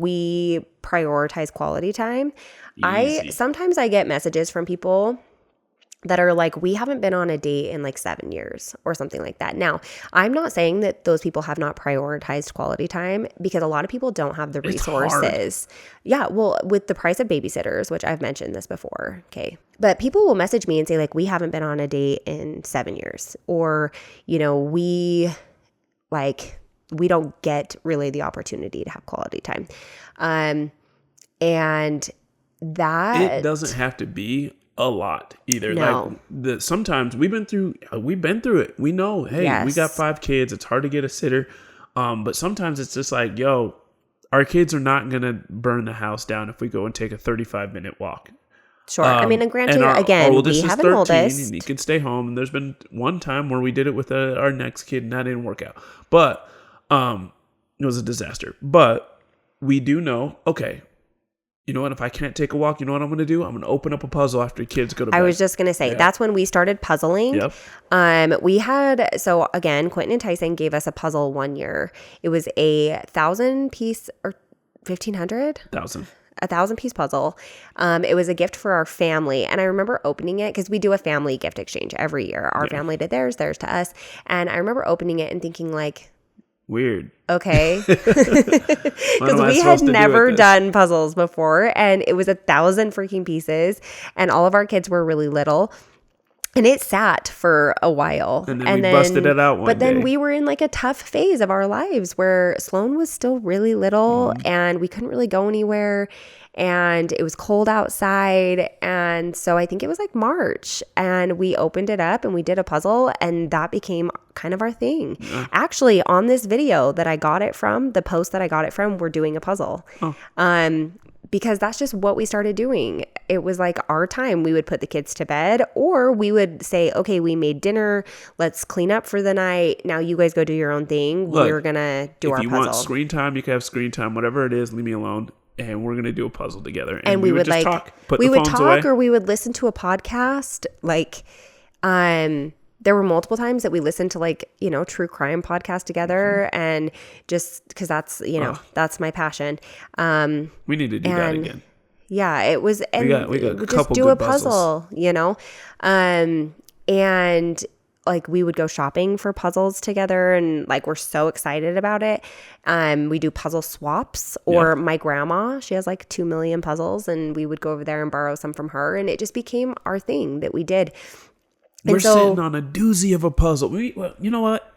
we prioritize quality time. Easy. Sometimes I get messages from people that are like, we haven't been on a date in like 7 years or something like that. Now, I'm not saying that those people have not prioritized quality time, because a lot of people don't have the resources. Yeah, well, with the price of babysitters, which I've mentioned this before, okay. But people will message me and say like, we haven't been on a date in 7 years, or, you know, we don't get really the opportunity to have quality time. And that it doesn't have to be a lot either. No. Like sometimes we've been through it. We know, hey, we got 5 kids. It's hard to get a sitter. But sometimes it's just like, yo, our kids are not going to burn the house down if we go and take a 35-minute walk. Sure. I mean, and granted, our again, oldest we is have an 13, oldest. and he can stay home. And there's been one time where we did it with our next kid, and that didn't work out. But it was a disaster. But we do know, okay, you know what? If I can't take a walk, you know what I'm going to do? I'm going to open up a puzzle after kids go to bed. I was just going to say, that's when we started puzzling. Yep. We had, so again, Quentin and Tyson gave us a puzzle one year. It was a 1,000-piece or 1,500? 1,000. A 1,000-piece puzzle. It was a gift for our family. And I remember opening it because we do a family gift exchange every year. Our family did theirs to us. And I remember opening it and thinking like, weird. Okay. Because we had never done puzzles before, and it was 1,000 freaking pieces, and all of our kids were really little. And it sat for a while. And then we busted it out one day. But then we were in like a tough phase of our lives where Sloan was still really little and we couldn't really go anywhere. And it was cold outside. And so I think it was like March. And we opened it up and we did a puzzle. And that became kind of our thing. Yeah. Actually, on this video that I got it from, the post that I got it from, we're doing a puzzle. Because that's just what we started doing. It was like our time. We would put the kids to bed, or we would say, okay, we made dinner. Let's clean up for the night. Now you guys go do your own thing. Look, we're going to do our puzzle. If you want screen time, you can have screen time. Whatever it is, leave me alone. And we're going to do a puzzle together. And we would just like talk. We would talk, or we would listen to a podcast. Like, there were multiple times that we listened to like, you know, true crime podcast together, and just because that's, you know, that's my passion. We need to do that again. Yeah, it was, and we got a just do a puzzle, you know, and like we would go shopping for puzzles together, and like we're so excited about it. We do puzzle swaps, or my grandma, she has like 2 million puzzles, and we would go over there and borrow some from her, and it just became our thing that we did. We're sitting on a doozy of a puzzle. Well, you know what?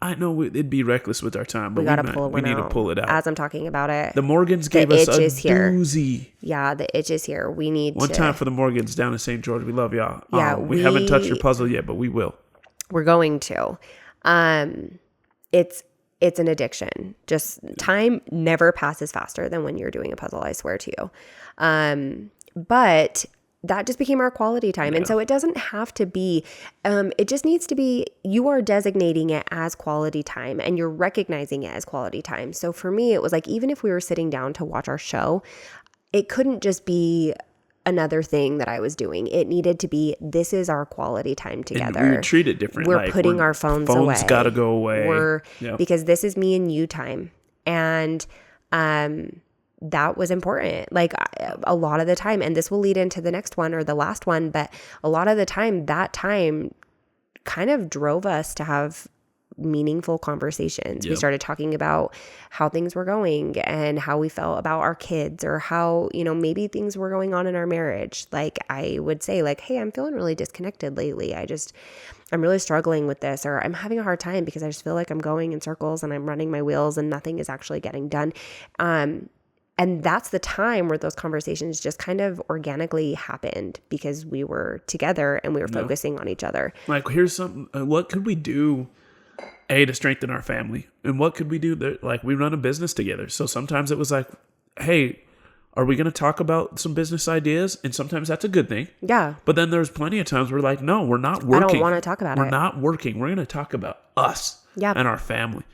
I know it'd be reckless with our time, but we need to pull it out. As I'm talking about it. The Morgans gave us a doozy. Yeah, the itch is here. We need One time for the Morgans down in St. George. We love y'all. Yeah, we haven't touched your puzzle yet, but we will. We're going to. It's an addiction. Just time never passes faster than when you're doing a puzzle, I swear to you. But that just became our quality time. Yeah. And so it doesn't have to be, it just needs to be, you are designating it as quality time and you're recognizing it as quality time. So for me, it was like, even if we were sitting down to watch our show, it couldn't just be another thing that I was doing. It needed to be, this is our quality time together. And we would treat it different. We're like putting our phones away. Phones got to go away. Because this is me and you time. And, that was important, like a lot of the time, and this will lead into the next one or the last one, but a lot of the time, that time kind of drove us to have meaningful conversations. We started talking about how things were going and how we felt about our kids, or how, you know, maybe things were going on in our marriage. Like I would say like, hey, I'm feeling really disconnected lately. I'm really struggling with this, or I'm having a hard time because I just feel like I'm going in circles and I'm running my wheels and nothing is actually getting done. And that's the time where those conversations just kind of organically happened because we were together and we were focusing on each other. Like, here's something, what could we do, to strengthen our family? And what could we do? Like, we run a business together. So sometimes it was like, hey, are we going to talk about some business ideas? And sometimes that's a good thing. Yeah. But then there's plenty of times we're like, no, we're not working. I don't want to talk about it. We're not working. We're going to talk about us and our family.